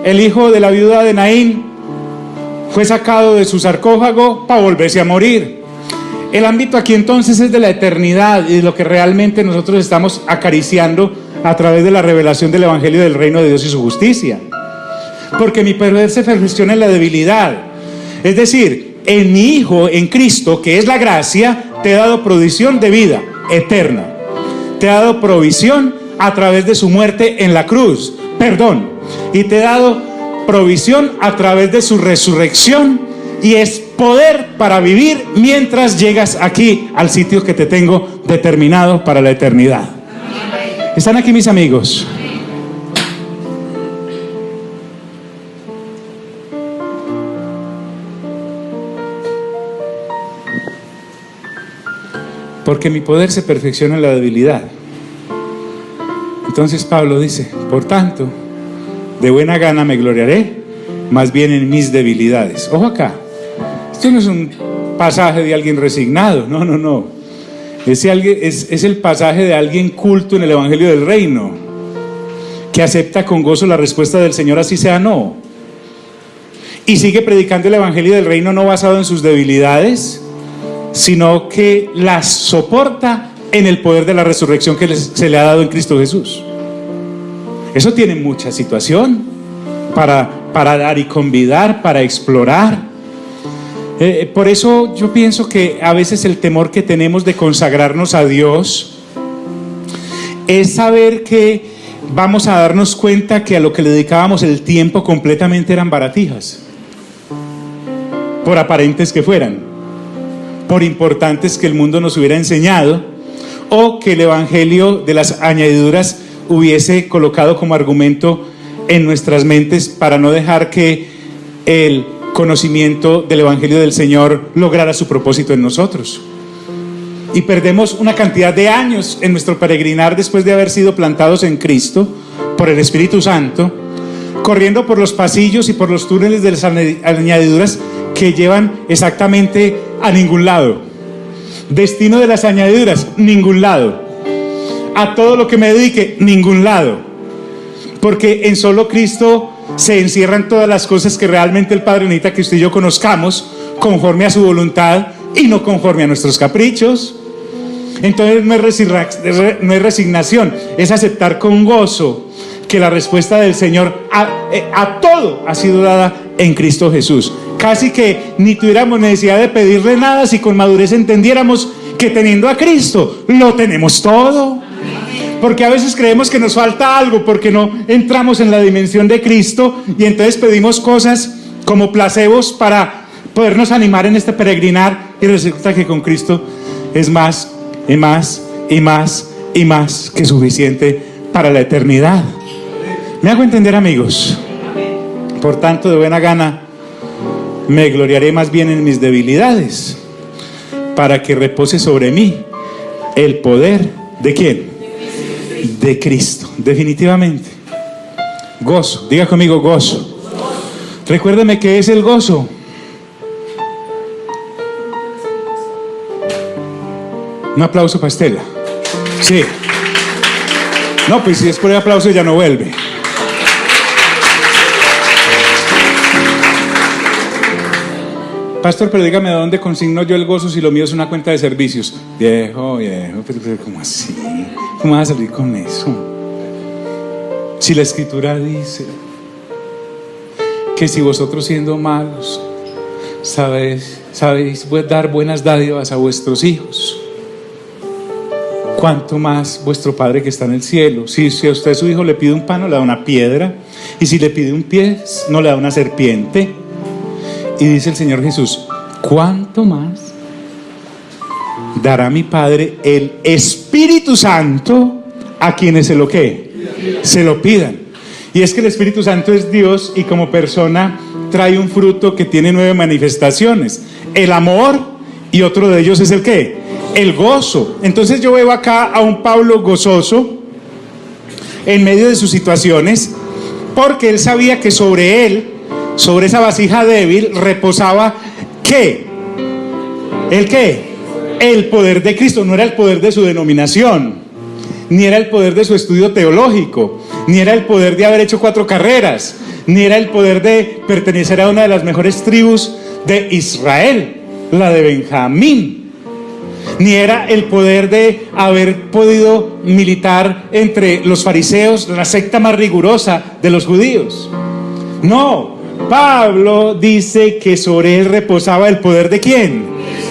El hijo de la viuda de Naín fue sacado de su sarcófago para volverse a morir. El ámbito aquí entonces es de la eternidad y de lo que realmente nosotros estamos acariciando a través de la revelación del Evangelio del Reino de Dios y su justicia. Porque mi poder se perfecciona en la debilidad. Es decir, en mi Hijo, en Cristo, que es la gracia, te he dado provisión de vida eterna. Te he dado provisión a través de su muerte en la cruz, perdón, y te he dado provisión a través de su resurrección, y es poder para vivir mientras llegas aquí al sitio que te tengo determinado para la eternidad. ¿Están aquí mis amigos? Porque mi poder se perfecciona en la debilidad. Entonces Pablo dice, por tanto, de buena gana me gloriaré, más bien en mis debilidades. Ojo acá, esto no es un pasaje de alguien resignado, no. Es el pasaje de alguien culto en el Evangelio del Reino, que acepta con gozo la respuesta del Señor, así sea no. Y sigue predicando el Evangelio del Reino no basado en sus debilidades, sino que las soporta en el poder de la resurrección que se le ha dado en Cristo Jesús. Eso tiene mucha situación para dar y convidar, para explorar. Por eso yo pienso que a veces el temor que tenemos de consagrarnos a Dios es saber que vamos a darnos cuenta que a lo que le dedicábamos el tiempo completamente eran baratijas, por aparentes que fueran, por importantes que el mundo nos hubiera enseñado, o que el evangelio de las añadiduras hubiese colocado como argumento en nuestras mentes para no dejar que el conocimiento del Evangelio del Señor lograra su propósito en nosotros. Y perdemos una cantidad de años en nuestro peregrinar después de haber sido plantados en Cristo por el Espíritu Santo, corriendo por los pasillos y por los túneles de las añadiduras que llevan exactamente a ningún lado. Destino de las añadiduras, ningún lado. A todo lo que me dedique, ningún lado. Porque en solo Cristo se encierran todas las cosas que realmente el Padre necesita que usted y yo conozcamos conforme a su voluntad y no conforme a nuestros caprichos. Entonces no es resignación, es aceptar con gozo que la respuesta del Señor a todo ha sido dada en Cristo Jesús. Casi que ni tuviéramos necesidad de pedirle nada si con madurez entendiéramos que teniendo a Cristo lo tenemos todo. Porque a veces creemos que nos falta algo porque no entramos en la dimensión de Cristo y entonces pedimos cosas como placebos para podernos animar en este peregrinar, y resulta que con Cristo es más y más y más y más que suficiente para la eternidad. ¿Me hago entender, amigos? Por tanto, de buena gana me gloriaré más bien en mis debilidades, para que repose sobre mí el poder ¿de quién? De Cristo. Definitivamente. Gozo. Diga conmigo, gozo. Recuérdeme qué es el gozo. Un aplauso para Estela. Sí. No, pues si es por el aplauso ya no vuelve. Pastor, pero dígame, ¿de dónde consigno yo el gozo si lo mío es una cuenta de servicios? Viejo, pero ¿cómo así? ¿Cómo vas a salir con eso? Si la Escritura dice que si vosotros siendo malos sabéis dar buenas dádivas a vuestros hijos, cuánto más vuestro Padre que está en el cielo. Si a usted a su hijo le pide un pan, no le da una piedra, y si le pide un pie, no le da una serpiente. Y dice el Señor Jesús, ¿cuánto más dará mi Padre el Espíritu Santo a quienes se lo pidan? Y es que el Espíritu Santo es Dios y como persona trae un fruto que tiene 9 manifestaciones: el amor, y otro de ellos es el ¿qué? El gozo. Entonces yo veo acá a un Pablo gozoso en medio de sus situaciones, porque él sabía que sobre él, sobre esa vasija débil, reposaba ¿qué? ¿El qué? El poder de Cristo. No era el poder de su denominación, ni era el poder de su estudio teológico, ni era el poder de haber hecho 4 carreras, ni era el poder de pertenecer a una de las mejores tribus de Israel, la de Benjamín, ni era el poder de haber podido militar entre los fariseos, la secta más rigurosa de los judíos. No, Pablo dice que sobre él reposaba el poder ¿de quién?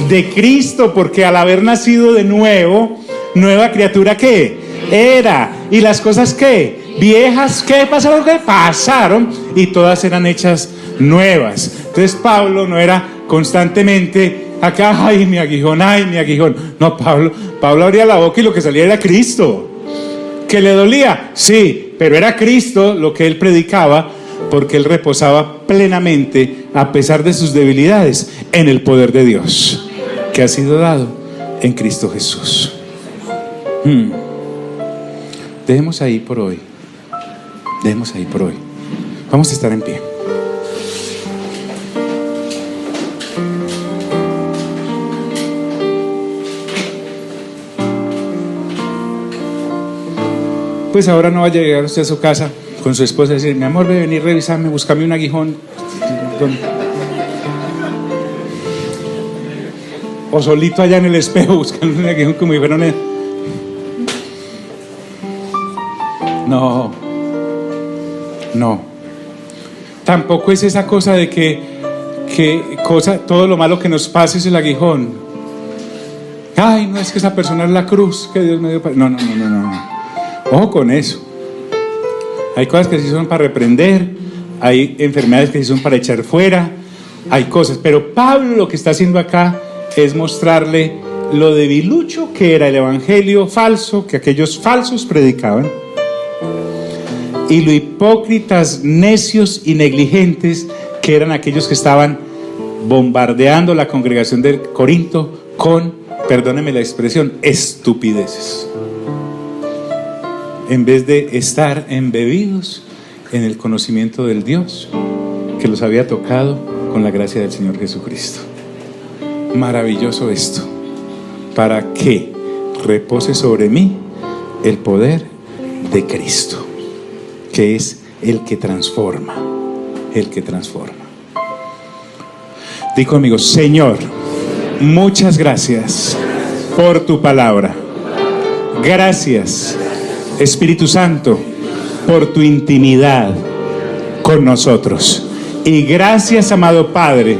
De Cristo, porque al haber nacido de nuevo, nueva criatura ¿qué? Era. Y las cosas ¿qué? Viejas ¿qué pasaron? ¿Qué pasaron? Y todas eran hechas nuevas. Entonces Pablo no era constantemente acá, ay mi aguijón, ay mi aguijón. No, Pablo abría la boca y lo que salía era Cristo. ¿Que le dolía? Sí, pero era Cristo lo que él predicaba, porque él reposaba plenamente, a pesar de sus debilidades, en el poder de Dios que ha sido dado en Cristo Jesús. Dejemos ahí por hoy. Dejemos ahí por hoy. Vamos a estar en pie. Pues ahora no vaya a llegar usted a su casa con su esposa y decir, mi amor, ve, vení, revisarme, búscame un aguijón. O solito allá en el espejo buscando un aguijón como dijeron. No. Tampoco es esa cosa de que todo lo malo que nos pase es el aguijón. Ay, no, es que esa persona es la cruz que Dios me dio para... No. Ojo con eso. Hay cosas que sí son para reprender, hay enfermedades que sí son para echar fuera, hay cosas. Pero Pablo lo que está haciendo acá es mostrarle lo debilucho que era el evangelio falso que aquellos falsos predicaban, y lo hipócritas, necios y negligentes que eran aquellos que estaban bombardeando la congregación de Corinto con, perdónenme la expresión, estupideces, en vez de estar embebidos en el conocimiento del Dios que los había tocado con la gracia del Señor Jesucristo. Maravilloso esto, para que repose sobre mí el poder de Cristo, que es el que transforma, el que transforma. Di conmigo: Señor, muchas gracias por tu palabra. Gracias, Espíritu Santo, por tu intimidad con nosotros. Y gracias, amado Padre,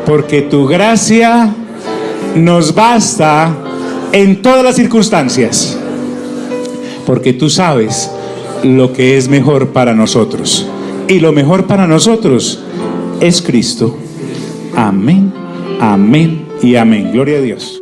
porque tu gracia nos basta en todas las circunstancias, porque tú sabes lo que es mejor para nosotros, y lo mejor para nosotros es Cristo. Amén, amén y amén. Gloria a Dios.